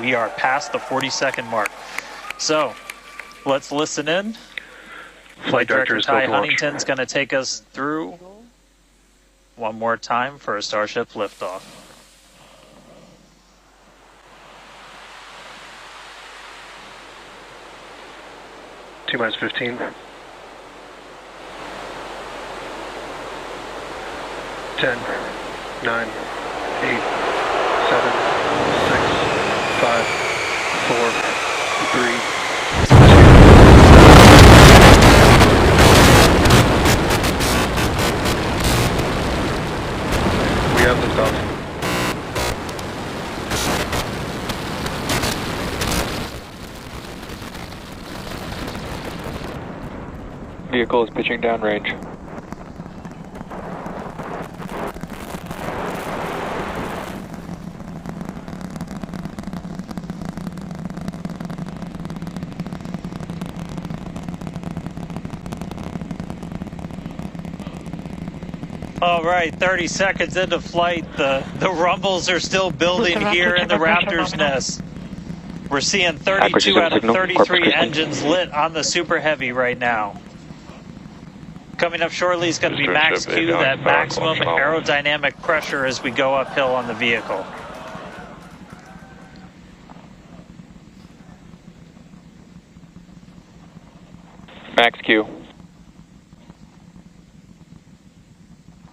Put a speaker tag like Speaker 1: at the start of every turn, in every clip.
Speaker 1: We are past the 40-second mark. So let's listen in. Flight Director Ty Huntington's going to take us through one more time for a Starship liftoff.
Speaker 2: T-minus 15. 10, 9, 8, 7, 6, 5, 4, 3, 2. We have liftoff.
Speaker 3: Vehicle is pitching downrange.
Speaker 1: All right, 30 seconds into flight. The rumbles are still building here in the Raptor's nest. We're seeing 32 out of 33 engines lit on the Super Heavy right now. Coming up shortly is going to be max Q, that maximum aerodynamic pressure as we go uphill on the vehicle.
Speaker 3: Max Q.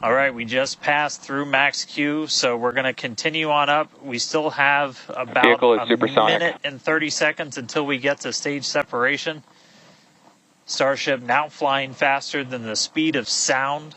Speaker 1: All right, we just passed through max Q, so we're going to continue on up. We still have about a minute and 30 seconds until we get to stage separation. Starship now flying faster than the speed of sound.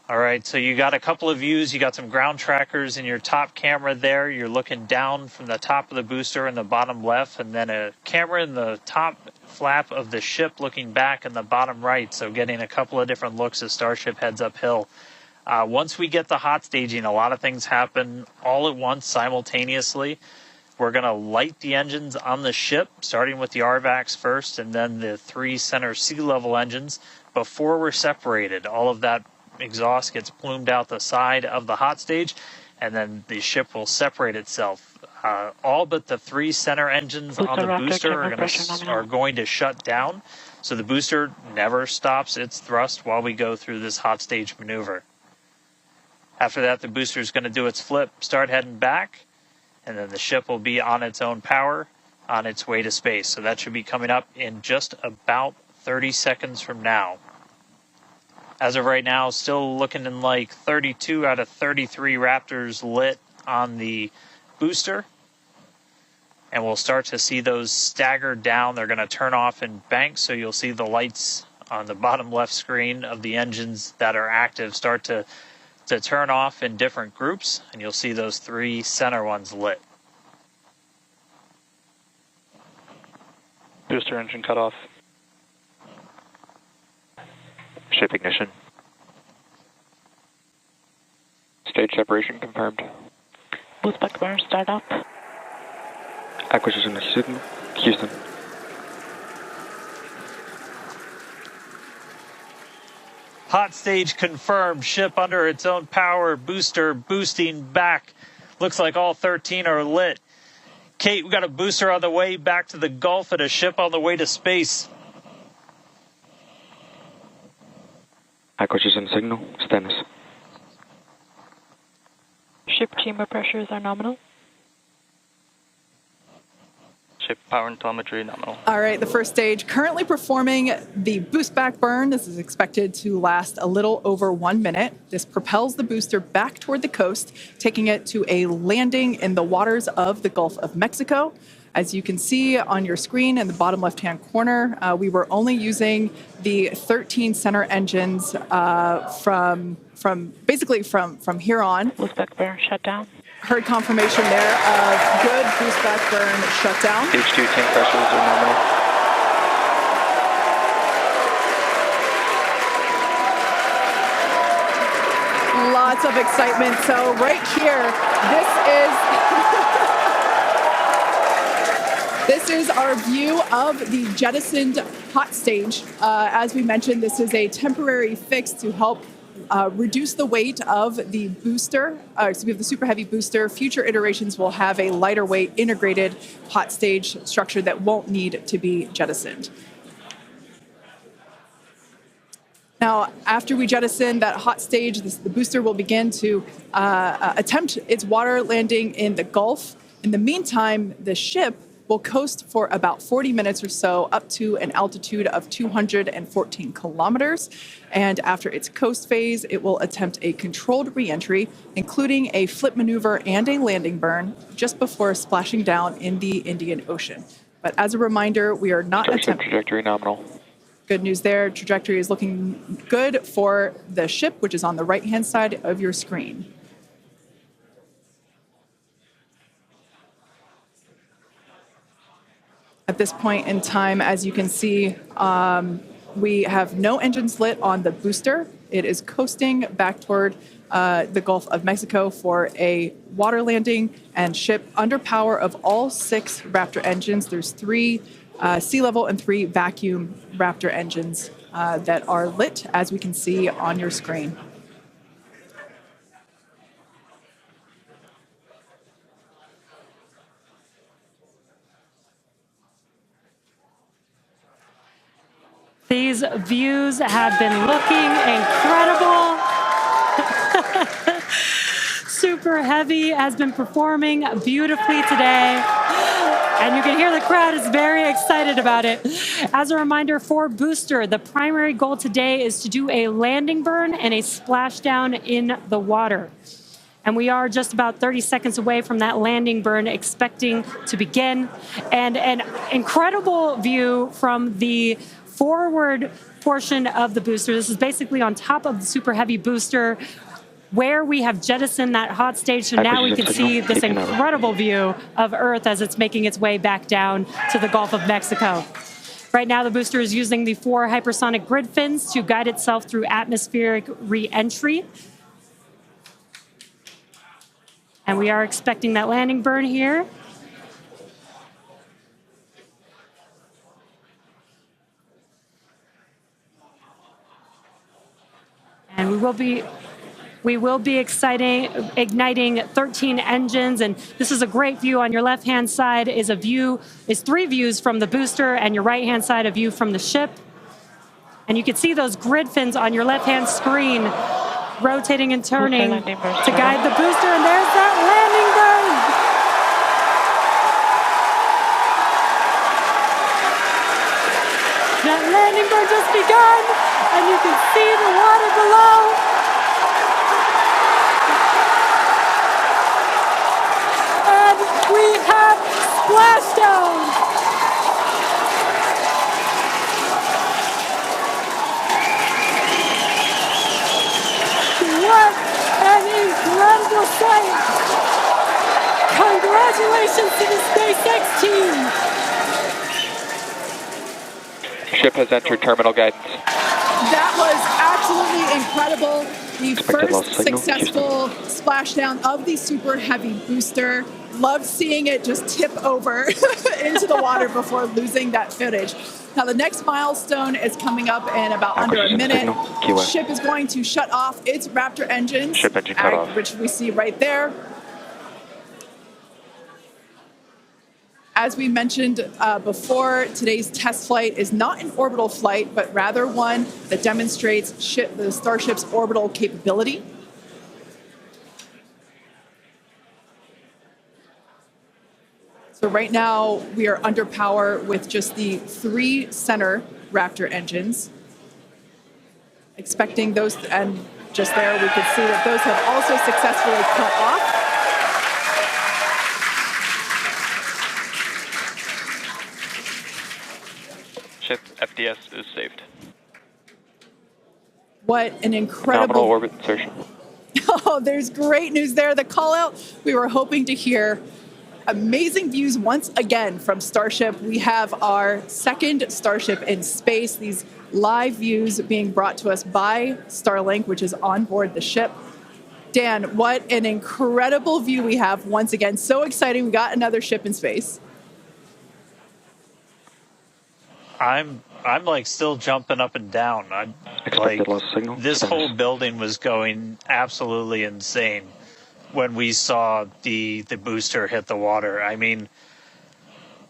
Speaker 1: All right, so you got a couple of views. You got some ground trackers in your top camera there. You're looking down from the top of the booster in the bottom left, and then a camera in the top flap of the ship looking back in the bottom right, so getting a couple of different looks as Starship heads uphill. Once we get the hot staging, a lot of things happen all at once simultaneously. We're going to light the engines on the ship, starting with the RVACs first, and then the 3 center sea level engines before we're separated. All of that exhaust gets plumed out the side of the hot stage, and then the ship will separate itself. All but the 3 center engines on the booster are going to shut down, so the booster never stops its thrust while we go through this hot stage maneuver. After that, the booster is going to do its flip, start heading back, and then the ship will be on its own power on its way to space. So that should be coming up in just about 30 seconds from now. As of right now, still looking in like 32 out of 33 Raptors lit on the booster. And we'll start to see those stagger down. They're going to turn off in banks, so you'll see the lights on the bottom left screen of the engines that are active start to turn off in different groups, and you'll see those 3 center ones lit.
Speaker 2: Booster engine cut off.
Speaker 3: Ship ignition. Stage separation confirmed.
Speaker 4: Bootback burn start up.
Speaker 3: Acquisition of signal. Houston.
Speaker 1: Hot stage confirmed. Ship under its own power. Booster boosting back. Looks like all 13 are lit. Kate, we got a booster on the way back to the Gulf and a ship on the way to space.
Speaker 3: Acquisition signal. Status.
Speaker 4: Ship chamber pressures are nominal.
Speaker 5: Ship power and telemetry nominal.
Speaker 6: All right, the first stage currently performing the boost back burn. This is expected to last a little over 1 minute. This propels the booster back toward the coast, taking it to a landing in the waters of the Gulf of Mexico. As you can see on your screen in the bottom left-hand corner, we were only using the 13 center engines from here on.
Speaker 4: Boost back burn shut down.
Speaker 6: Heard confirmation there of good boost back burn shutdown.
Speaker 3: Stage 2 tank pressures are nominal.
Speaker 6: Lots of excitement. So right here, this is our view of the jettisoned hot stage. As we mentioned, this is a temporary fix to help reduce the weight of the booster, of the Super Heavy booster. Future iterations will have a lighter weight integrated hot stage structure that won't need to be jettisoned. Now, after we jettison that hot stage, the booster will begin to attempt its water landing in the Gulf. In the meantime, the ship will coast for about 40 minutes or so up to an altitude of 214 kilometers. And after its coast phase, it will attempt a controlled reentry, including a flip maneuver and a landing burn just before splashing down in the Indian Ocean. But as a reminder, we are not attempting...
Speaker 3: Trajectory nominal.
Speaker 6: Good news there. Trajectory is looking good for the ship, which is on the right-hand side of your screen. At this point in time, as you can see, we have no engines lit on the booster. It is coasting back toward the Gulf of Mexico for a water landing and ship under power of all 6 Raptor engines. There's 3 sea level and 3 vacuum Raptor engines that are lit, as we can see on your screen.
Speaker 7: These views have been looking incredible. Super Heavy has been performing beautifully today. And you can hear the crowd is very excited about it. As a reminder for Booster, the primary goal today is to do a landing burn and a splashdown in the water. And we are just about 30 seconds away from that landing burn expecting to begin. And an incredible view from the forward portion of the booster. This is basically on top of the Super Heavy booster where we have jettisoned that hot stage. So now we can see this incredible view of Earth as it's making its way back down to the Gulf of Mexico. Right now, the booster is using the 4 hypersonic grid fins to guide itself through atmospheric re-entry. And we are expecting that landing burn here. And we will be igniting 13 engines, and this is a great view. On your left-hand side is 3 views from the booster, and your right-hand side a view from the ship. And you can see those grid fins on your left-hand screen rotating and turning to guide the booster, and there's that landing burn. That landing burn just begun, and you can see the water below. And we have splashdown. What an incredible sight! Congratulations to the SpaceX team!
Speaker 3: Ship has entered terminal guidance.
Speaker 6: That was absolutely incredible. The first successful splashdown of the Super Heavy booster. Loved seeing it just tip over into the water before losing that footage. Now the next milestone is coming up in about under a minute. The ship is going to shut off its Raptor engines,
Speaker 3: Ship engine cut off.
Speaker 6: which we see right there. As we mentioned before, today's test flight is not an orbital flight, but rather one that demonstrates the Starship's orbital capability. So right now, we are under power with just the 3 center Raptor engines. Expecting those, and just there we could see that those have also successfully cut off.
Speaker 5: Ship FDS is saved.
Speaker 6: What an incredible...
Speaker 3: Nominal orbit insertion.
Speaker 6: Oh, there's great news there. The call out we were hoping to hear. Amazing views once again from Starship. We have our second Starship in space. These live views being brought to us by Starlink, which is on board the ship. Dan, what an incredible view we have once again. So exciting. We got another ship in space.
Speaker 1: I'm I'm like still jumping up and down. I'm
Speaker 2: Expected
Speaker 1: like,
Speaker 2: loss signal.
Speaker 1: this whole building was going absolutely insane when we saw the booster hit the water. I mean,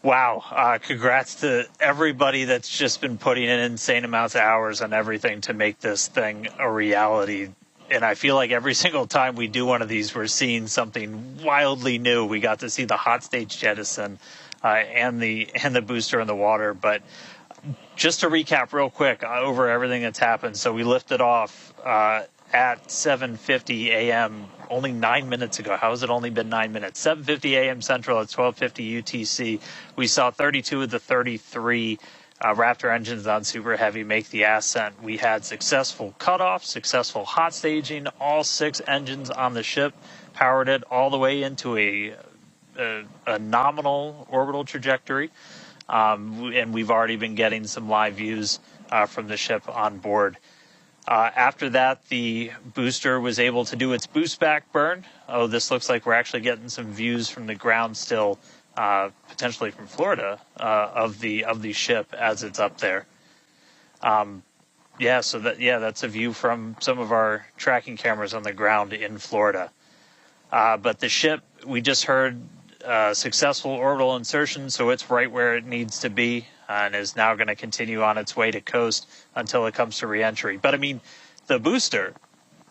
Speaker 1: wow. Congrats to everybody that's just been putting in insane amounts of hours on everything to make this thing a reality. And I feel like every single time we do one of these, we're seeing something wildly new. We got to see the hot stage jettison and the booster in the water. But just to recap real quick over everything that's happened. So we lifted off at 7:50 a.m. only 9 minutes ago. How has it only been 9 minutes? 7:50 a.m. Central at 12:50 UTC. We saw 32 of the 33 Raptor engines on Super Heavy make the ascent. We had successful cutoff, successful hot staging, all 6 engines on the ship, powered it all the way into a nominal orbital trajectory. And we've already been getting some live views from the ship on board. After that, the booster was able to do its boost back burn. Oh, this looks like we're actually getting some views from the ground still, potentially from Florida, of the ship as it's up there. That's a view from some of our tracking cameras on the ground in Florida. But the ship, we just heard successful orbital insertion, so it's right where it needs to be and is now going to continue on its way to coast until it comes to reentry. But I mean, the booster,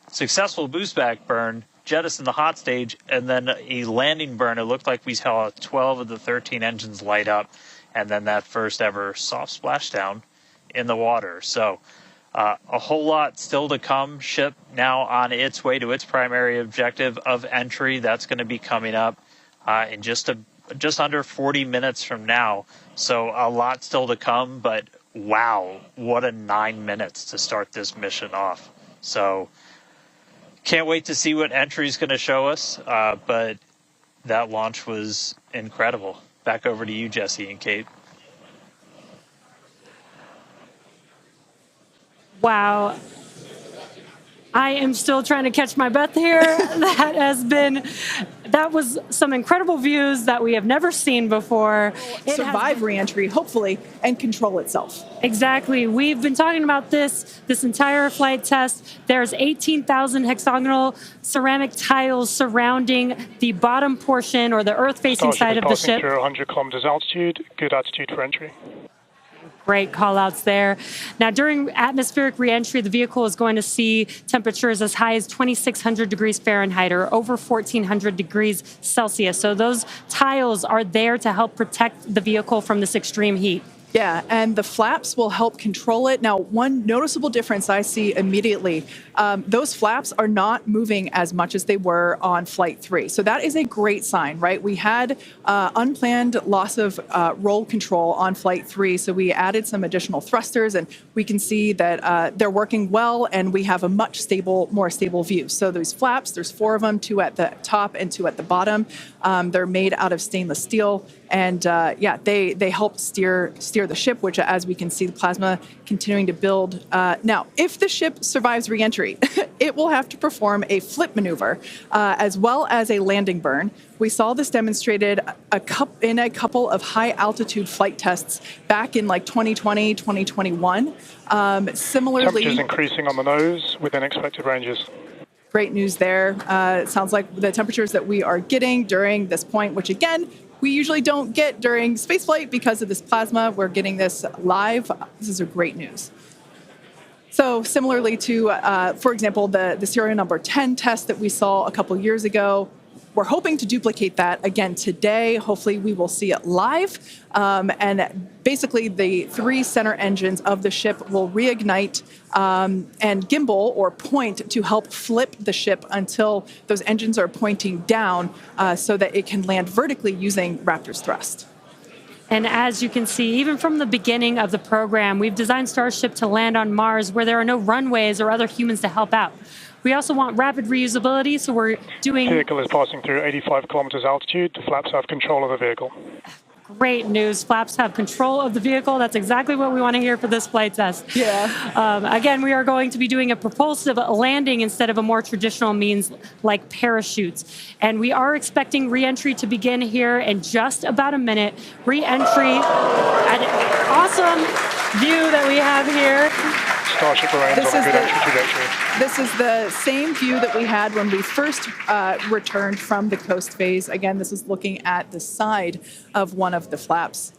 Speaker 1: successful boost back burn, jettison the hot stage, and then a landing burn. It looked like we saw 12 of the 13 engines light up, and then that first ever soft splashdown in the water. So a whole lot still to come. Ship now on its way to its primary objective of entry. That's going to be coming up in just under 40 minutes from now. So a lot still to come, but wow, what a 9 minutes to start this mission off. So can't wait to see what entry is going to show us, but that launch was incredible. Back over to you, Jesse and Kate.
Speaker 7: Wow. I am still trying to catch my breath here. That was some incredible views that we have never seen before.
Speaker 6: Survive reentry, hopefully, and control itself.
Speaker 7: Exactly. We've been talking about this entire flight test. There's 18,000 hexagonal ceramic tiles surrounding the bottom portion or the earth-facing side of the ship.
Speaker 2: Through 100 kilometers altitude, good altitude for entry.
Speaker 7: Great call-outs there. Now, during atmospheric reentry, the vehicle is going to see temperatures as high as 2,600 degrees Fahrenheit or over 1,400 degrees Celsius. So those tiles are there to help protect the vehicle from this extreme heat.
Speaker 6: Yeah, and the flaps will help control it. Now, one noticeable difference I see immediately, those flaps are not moving as much as they were on Flight 3. So that is a great sign, right? We had unplanned loss of roll control on Flight 3, so we added some additional thrusters, and we can see that they're working well, and we have a much more stable view. So those flaps, there's 4 of them, 2 at the top and 2 at the bottom. They're made out of stainless steel. And they help steer the ship, which, as we can see, the plasma continuing to build. Now, if the ship survives reentry, it will have to perform a flip maneuver as well as a landing burn. We saw this demonstrated in a couple of high-altitude flight tests back in like 2020, 2021. Similarly,
Speaker 2: temperatures increasing on the nose within expected ranges.
Speaker 6: Great news there. It sounds like the temperatures that we are getting during this point, which again, we usually don't get during spaceflight because of this plasma. We're getting this live. This is a great news. So similarly to, for example, the serial number 10 test that we saw a couple years ago, we're hoping to duplicate that again today. Hopefully we will see it live. And basically the 3 center engines of the ship will reignite and gimbal or point to help flip the ship until those engines are pointing down so that it can land vertically using Raptor's thrust.
Speaker 7: And as you can see, even from the beginning of the program, we've designed Starship to land on Mars where there are no runways or other humans to help out. We also want rapid reusability, so we're doing...
Speaker 2: Vehicle is passing through 85 kilometers altitude. The flaps have control of the vehicle.
Speaker 7: Great news. Flaps have control of the vehicle. That's exactly what we want to hear for this flight test.
Speaker 6: Yeah.
Speaker 7: Again, we are going to be doing a propulsive landing instead of a more traditional means like parachutes. And we are expecting re-entry to begin here in just about a minute. Re-entry, an awesome view that we have here.
Speaker 2: Starship remains on a good entry trajectory.
Speaker 6: This is the same view that we had when we first returned from the coast phase. Again, this is looking at the side of one of the flaps.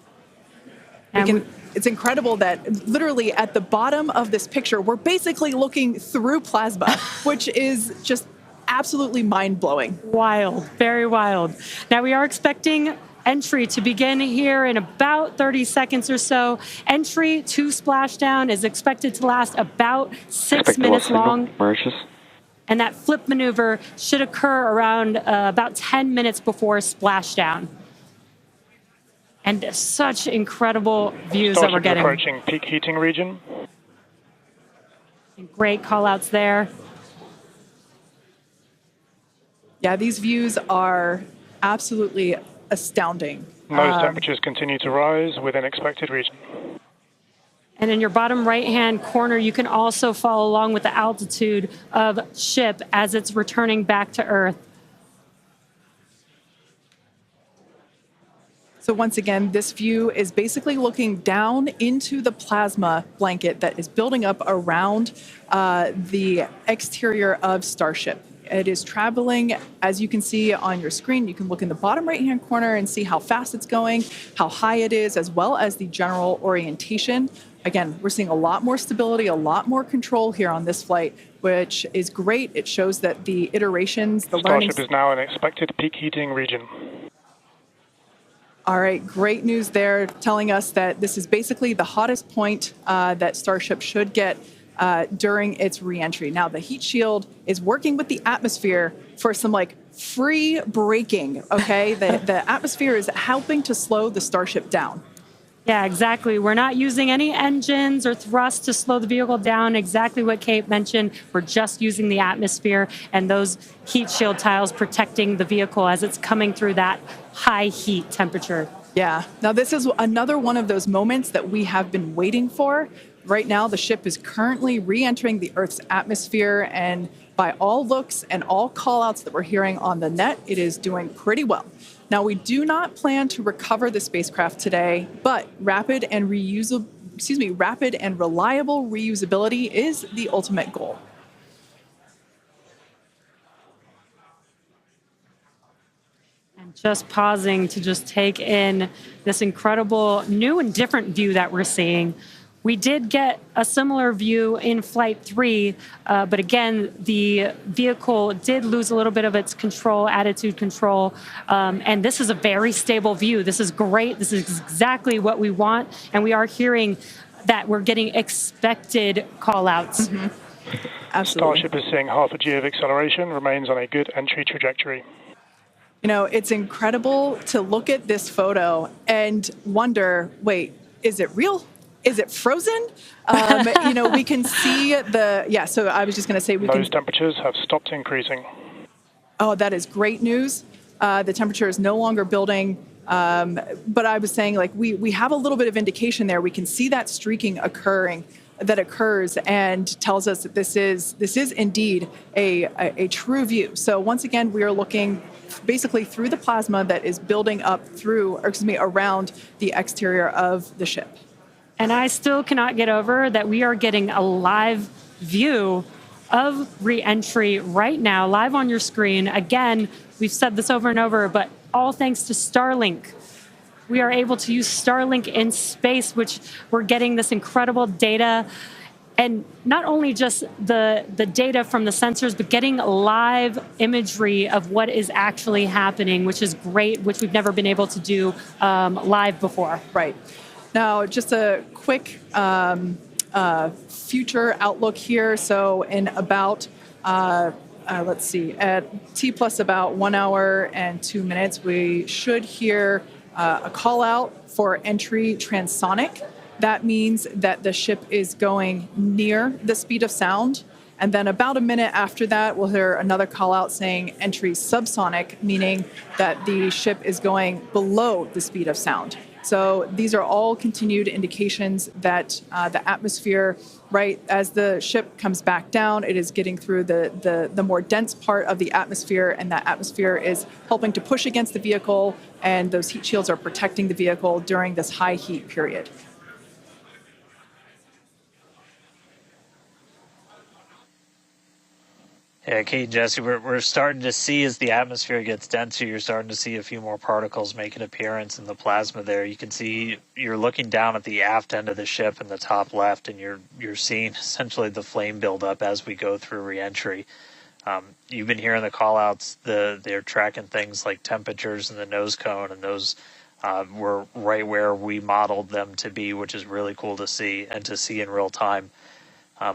Speaker 6: It's incredible that literally at the bottom of this picture, we're basically looking through plasma, which is just absolutely mind-blowing.
Speaker 7: Wild, very wild. Now we are expecting entry to begin here in about 30 seconds or so. Entry to splashdown is expected to last about 6 minutes long. And that flip maneuver should occur around about 10 minutes before splashdown. And such incredible views that we're getting.
Speaker 2: Approaching peak heating region.
Speaker 7: Great call outs there.
Speaker 6: Yeah, these views are absolutely astounding.
Speaker 2: Nose temperatures continue to rise within expected region.
Speaker 7: And in your bottom right-hand corner, you can also follow along with the altitude of ship as it's returning back to Earth.
Speaker 6: So once again, this view is basically looking down into the plasma blanket that is building up around the exterior of Starship. It is traveling, as you can see on your screen. You can look in the bottom right-hand corner and see how fast it's going, how high it is, as well as the general orientation. Again, we're seeing a lot more stability, a lot more control here on this flight, which is great. It shows that the iterations, the learning...
Speaker 2: Starship is now in expected peak heating region.
Speaker 6: All right, great news there, telling us that this is basically the hottest point that Starship should get during its re-entry. Now, the heat shield is working with the atmosphere for some free braking, okay? The atmosphere is helping to slow the Starship down.
Speaker 7: Yeah, exactly. We're not using any engines or thrust to slow the vehicle down. Exactly what Kate mentioned. We're just using the atmosphere and those heat shield tiles protecting the vehicle as it's coming through that high heat temperature.
Speaker 6: Yeah. Now, this is another one of those moments that we have been waiting for. Right now, the ship is currently re-entering the Earth's atmosphere, and by all looks and all call-outs that we're hearing on the net, it is doing pretty well. Now, we do not plan to recover the spacecraft today, but rapid and reliable reusability is the ultimate goal.
Speaker 7: And just pausing to just take in this incredible new and different view that we're seeing. We did get a similar view in Flight 3, but again, the vehicle did lose a little bit of its attitude control, and this is a very stable view. This is great. This is exactly what we want, and we are hearing that we're getting expected call-outs.
Speaker 6: Mm-hmm. Absolutely.
Speaker 2: Starship is seeing half a G of acceleration, remains on a good entry trajectory.
Speaker 6: You know, it's incredible to look at this photo and wonder, wait, is it real? Is it frozen? We can see so I was just going to say
Speaker 2: Those temperatures have stopped increasing.
Speaker 6: Oh, that is great news. The temperature is no longer building. But I was saying, we have a little bit of indication there. We can see that streaking that occurs and tells us that this is indeed a true view. So once again, we are looking basically through the plasma that is building up around the exterior of the ship.
Speaker 7: And I still cannot get over that we are getting a live view of re-entry right now, live on your screen. Again, we've said this over and over, but all thanks to Starlink. We are able to use Starlink in space, which we're getting this incredible data. And not only just the data from the sensors, but getting live imagery of what is actually happening, which is great, which we've never been able to do live before.
Speaker 6: Right. Now, just a quick future outlook here. So in about, at T plus about 1 hour and 2 minutes, we should hear a call out for entry transonic. That means that the ship is going near the speed of sound. And then about a minute after that, we'll hear another call out saying entry subsonic, meaning that the ship is going below the speed of sound. So these are all continued indications that the atmosphere, right, as the ship comes back down, it is getting through the more dense part of the atmosphere, and that atmosphere is helping to push against the vehicle, and those heat shields are protecting the vehicle during this high heat period.
Speaker 1: Yeah, Kate and Jesse, we're starting to see as the atmosphere gets denser, you're starting to see a few more particles make an appearance in the plasma there. You can see you're looking down at the aft end of the ship in the top left, and you're seeing essentially the flame build up as we go through reentry. You've been hearing the call-outs. They're tracking things like temperatures in the nose cone, and those were right where we modeled them to be, which is really cool to see and to see in real time.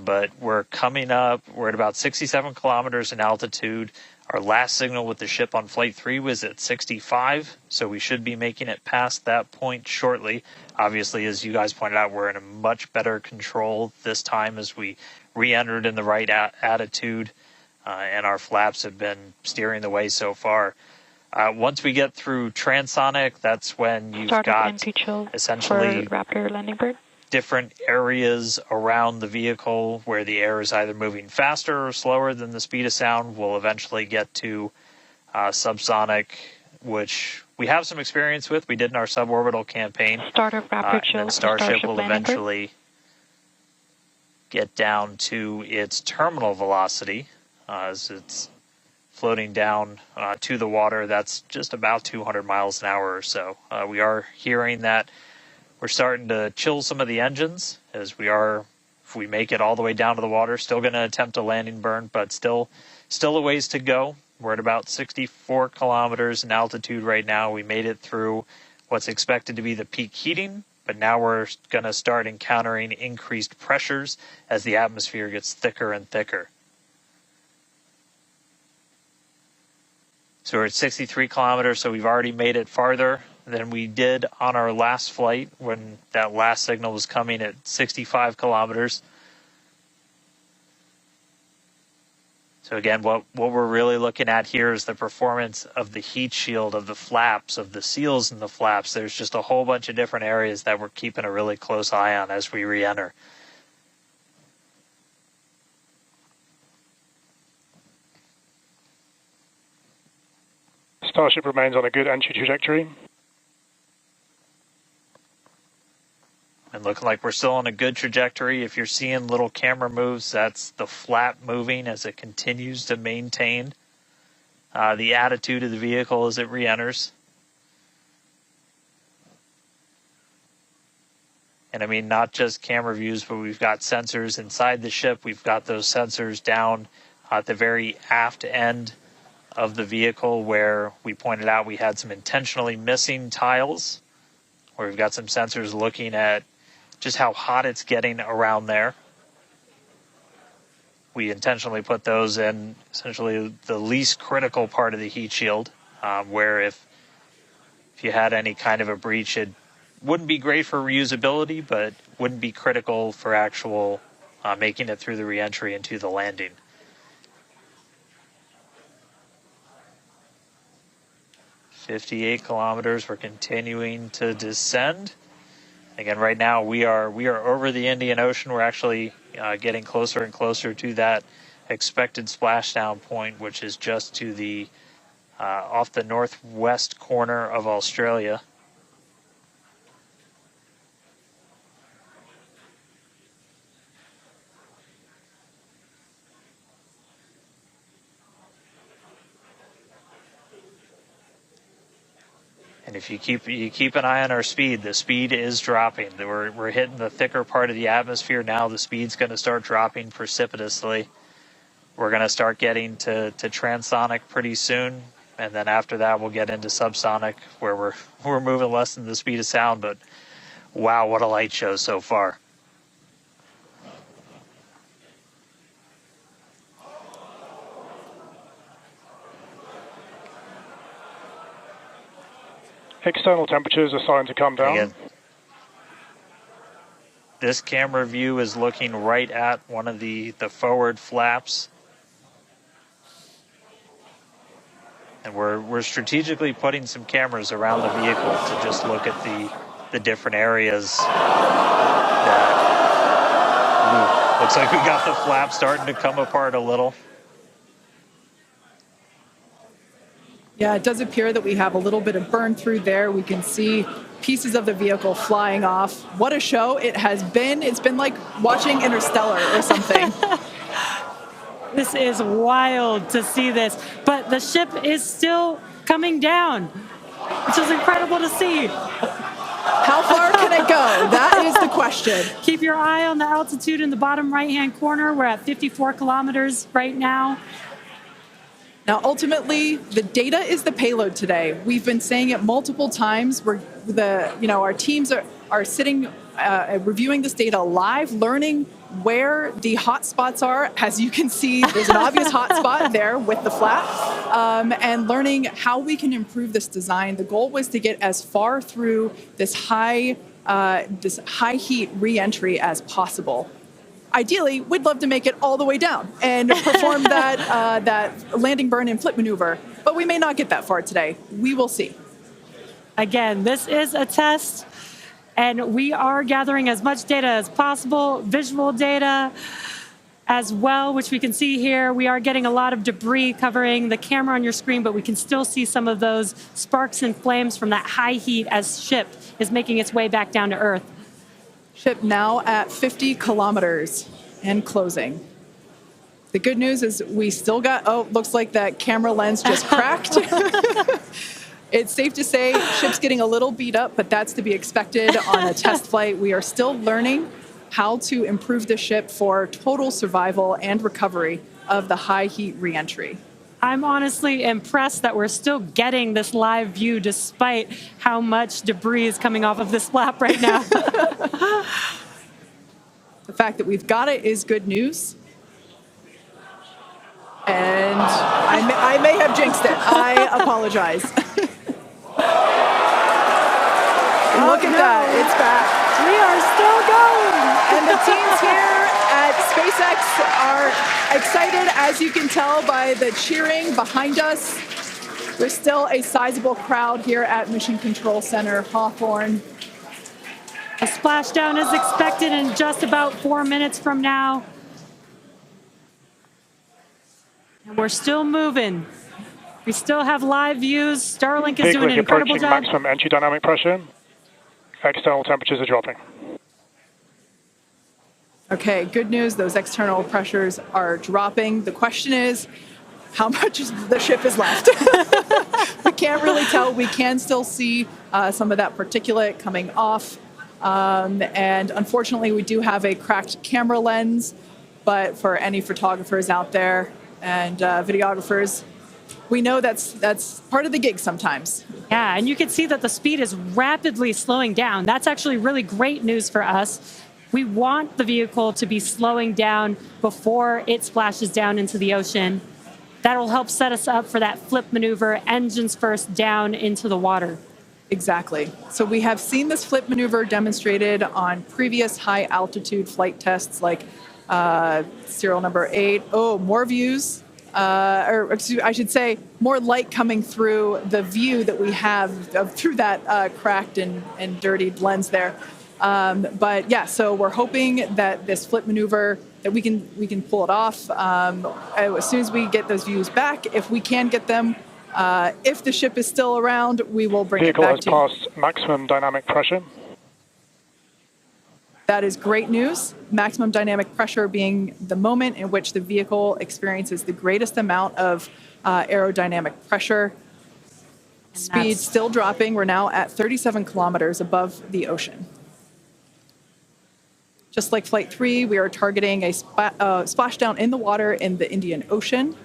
Speaker 1: But we're coming up, we're at about 67 kilometers in altitude. Our last signal with the ship on Flight 3 was at 65, so we should be making it past that point shortly. Obviously, as you guys pointed out, we're in a much better control this time as we re-entered in the right attitude, and our flaps have been steering the way so far. Once we get through transonic, that's when you've got essentially
Speaker 4: Raptor landing bird.
Speaker 1: Different areas around the vehicle where the air is either moving faster or slower than the speed of sound. We'll eventually get to subsonic, which we have some experience with. We did in our suborbital campaign.
Speaker 4: Start of Raptor chill.
Speaker 1: And Starship will
Speaker 4: landing
Speaker 1: eventually get down to its terminal velocity as it's floating down to the water. That's just about 200 miles an hour or so. We are hearing that we're starting to chill some of the engines as we are, if we make it all the way down to the water, still going to attempt a landing burn, but still a ways to go. We're at about 64 kilometers in altitude right now. We made it through what's expected to be the peak heating, but now we're going to start encountering increased pressures as the atmosphere gets thicker and thicker. So we're at 63 kilometers, so we've already made it farther than we did on our last flight when that last signal was coming at 65 kilometers. So again, what we're really looking at here is the performance of the heat shield, of the flaps, of the seals in the flaps. There's just a whole bunch of different areas that we're keeping a really close eye on as we re-enter.
Speaker 2: Starship remains on a good entry trajectory.
Speaker 1: And looking like we're still on a good trajectory. If you're seeing little camera moves, that's the flap moving as it continues to maintain the attitude of the vehicle as it re-enters. And I mean, not just camera views, but we've got sensors inside the ship. We've got those sensors down at the very aft end of the vehicle where we pointed out we had some intentionally missing tiles, where we've got some sensors looking at just how hot it's getting around there. We intentionally put those in essentially the least critical part of the heat shield, where if you had any kind of a breach, it wouldn't be great for reusability, but wouldn't be critical for actual making it through the reentry and to the landing. "58 kilometers, we're continuing to descend. Again, right now we are over the Indian Ocean. We're actually getting closer and closer to that expected splashdown point, which is just to the off the northwest corner of Australia. And if you keep an eye on our speed, the speed is dropping. We're hitting the thicker part of the atmosphere now. The speed's going to start dropping precipitously. We're going to start getting to transonic pretty soon, and then after that we'll get into subsonic, where we're moving less than the speed of sound. But wow, what a light show so far!
Speaker 2: External temperatures are starting to come down.
Speaker 1: Again, This camera view is looking right at one of the forward flaps. And we're strategically putting some cameras around the vehicle to just look at the different areas that looks like we got the flap starting to come apart a little.
Speaker 6: Yeah, it does appear that we have a little bit of burn through there. We can see pieces of the vehicle flying off. What a show it has been. It's been like watching Interstellar or something.
Speaker 7: This is wild to see this, but the ship is still coming down, which is incredible to see.
Speaker 6: How far can it go? That is the question.
Speaker 7: Keep your eye on the altitude in the bottom right-hand corner. We're at 54 kilometers right now.
Speaker 6: Now, ultimately, the data is the payload today. We've been saying it multiple times. Our teams are sitting, reviewing this data live, learning where the hot spots are. As you can see, there's an obvious hot spot there with the flap, and learning how we can improve this design. The goal was to get as far through this high heat re-entry as possible. Ideally, we'd love to make it all the way down and perform that landing burn and flip maneuver, but we may not get that far today. We will see.
Speaker 7: Again, this is a test, and we are gathering as much data as possible, visual data as well, which we can see here. We are getting a lot of debris covering the camera on your screen, but we can still see some of those sparks and flames from that high heat as ship is making its way back down to Earth.
Speaker 6: Ship now at 50 kilometers and closing. The good news is we still got, looks like that camera lens just cracked. It's safe to say ship's getting a little beat up, but that's to be expected on a test flight. We are still learning how to improve the ship for total survival and recovery of the high heat reentry.
Speaker 7: I'm honestly impressed that we're still getting this live view despite how much debris is coming off of this flap right now.
Speaker 6: The fact that we've got it is good news. And I may have jinxed it. I apologize. Look at that. It's back.
Speaker 7: We are still going.
Speaker 6: And the teams here at SpaceX are excited, as you can tell by the cheering behind us. There's still a sizable crowd here at Mission Control Center, Hawthorne.
Speaker 7: A splashdown is expected in just about 4 minutes from now. And we're still moving. We still have live views. Starlink is doing an incredible job.
Speaker 2: Maximum entry dynamic pressure. External temperatures are dropping.
Speaker 6: Okay, good news. Those external pressures are dropping. The question is, how much of the ship is left? We can't really tell. We can still see some of that particulate coming off. And unfortunately, we do have a cracked camera lens. But for any photographers out there and videographers, we know that's part of the gig sometimes.
Speaker 7: Yeah, and you can see that the speed is rapidly slowing down. That's actually really great news for us. We want the vehicle to be slowing down before it splashes down into the ocean. That'll help set us up for that flip maneuver, engines first down into the water.
Speaker 6: Exactly. So we have seen this flip maneuver demonstrated on previous high altitude flight tests like serial number 8. Oh, more views. Or excuse, I should say, more light coming through the view that we have through that cracked and dirtied lens there. But yeah, so we're hoping that this flip maneuver, that we can pull it off as soon as we get those views back. If we can get them, if the ship is still around, we will bring it back to you.
Speaker 2: Vehicle has passed maximum dynamic pressure.
Speaker 6: That is great news. Maximum dynamic pressure being the moment in which the vehicle experiences the greatest amount of aerodynamic pressure. Speed still dropping. We're now at 37 kilometers above the ocean. Just like Flight 3, we are targeting a splashdown in the water in the Indian Ocean.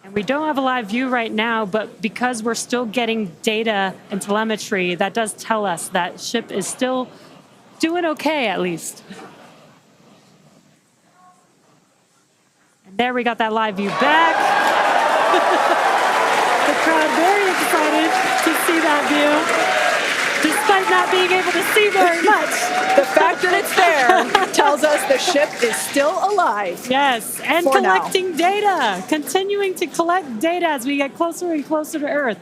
Speaker 7: And we don't have a live view right now, but because we're still getting data and telemetry, that does tell us that ship is still doing okay, at least. And there we got that live view back. The crowd very excited to see that view. Despite despite not being able to see very much.
Speaker 6: The fact that it's there tells us the ship is still alive.
Speaker 7: Yes, and
Speaker 6: For now.
Speaker 7: collecting data, continuing to collect data as we get closer and closer to Earth.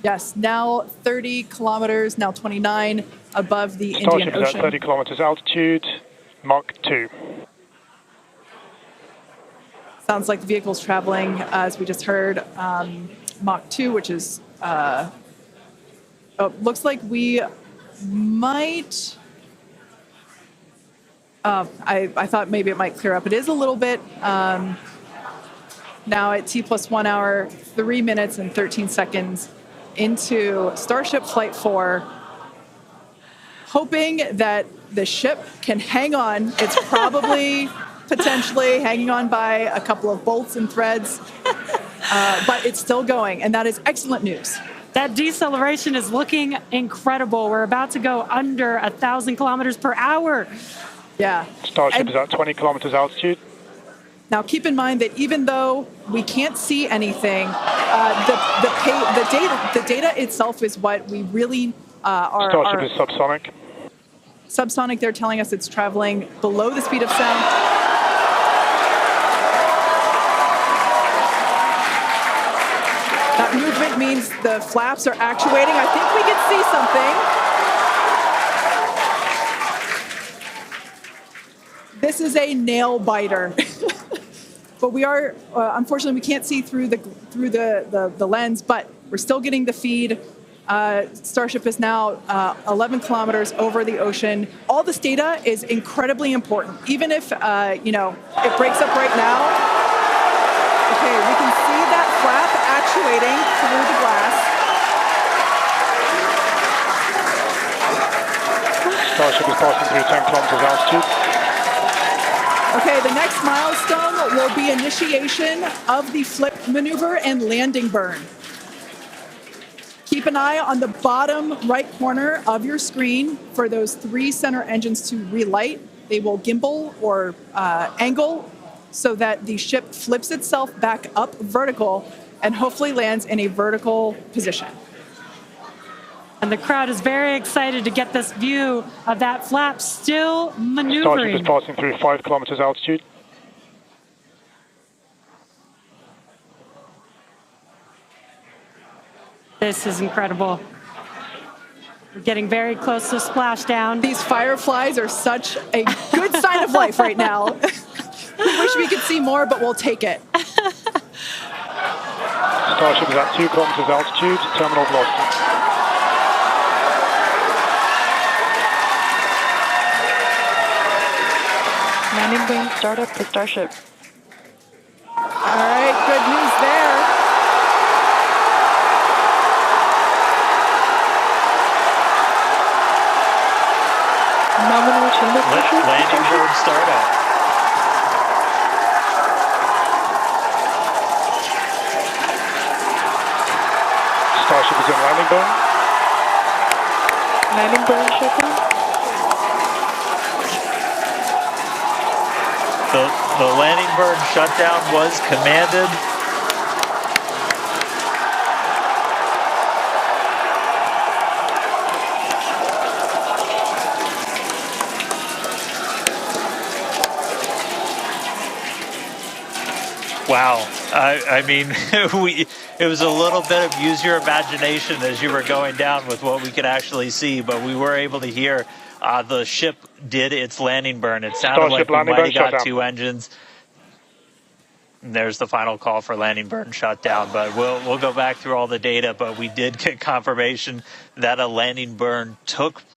Speaker 6: Yes, now 30 kilometers, now 29 above the Indian
Speaker 2: Starship is at
Speaker 6: Ocean.
Speaker 2: 30 kilometers altitude, Mach 2.
Speaker 6: Sounds like the vehicle's traveling, as we just heard, Mach 2, which is, looks like we might, I thought maybe it might clear up. It is a little bit, now at T plus 1 hour, 3 minutes and 13 seconds into Starship Flight 4, hoping that the ship can hang on. It's probably potentially hanging on by a couple of bolts and threads, but it's still going, and that is excellent news.
Speaker 7: That deceleration is looking incredible. We're about to go under 1,000 kilometers per hour.
Speaker 6: Yeah.
Speaker 2: Starship is at 20 kilometers altitude.
Speaker 6: Now, keep in mind that even though we can't see anything, the data itself is what we really are.
Speaker 2: Starship is subsonic.
Speaker 6: Subsonic, they're telling us it's traveling below the speed of sound. That movement means the flaps are actuating. I think we can see something. This is a nail biter. But we are, unfortunately, we can't see through the lens, but we're still getting the feed. Starship is now 11 kilometers over the ocean. All this data is incredibly important, even if, it breaks up right now. Okay, we can see that flap actuating through the glass.
Speaker 2: Starship is passing through 10 kilometers altitude.
Speaker 6: Okay, the next milestone will be initiation of the flip maneuver and landing burn. Keep an eye on the bottom right corner of your screen for those 3 center engines to relight. They will gimbal or angle so that the ship flips itself back up vertical and hopefully lands in a vertical position.
Speaker 7: And the crowd is very excited to get this view of that flap still
Speaker 2: Starship
Speaker 7: maneuvering.
Speaker 2: is passing through 5 kilometers altitude.
Speaker 7: This is incredible. We're getting very close to splashdown.
Speaker 6: These fireflies are such a good sign of life right now. We wish we could see more, but we'll take it.
Speaker 2: Starship is at 2 kilometers altitude, terminal velocity.
Speaker 4: Landing burn startup for Starship.
Speaker 6: All right, good news there.
Speaker 4: Nominal chamber pressure.
Speaker 1: Landing bird startup.
Speaker 2: Starship is in landing burn.
Speaker 4: Landing burn shutdown.
Speaker 1: The landing burn shutdown was commanded. Wow. I mean, it was a little bit of use your imagination as you were going down with what we could actually see, but we were able to hear the ship did its landing burn. It sounded
Speaker 2: Starship
Speaker 1: like we might have got
Speaker 2: shutdown.
Speaker 1: 2 engines. And there's the final call for landing burn shutdown, but we'll go back through all the data, but we did get confirmation that a landing burn took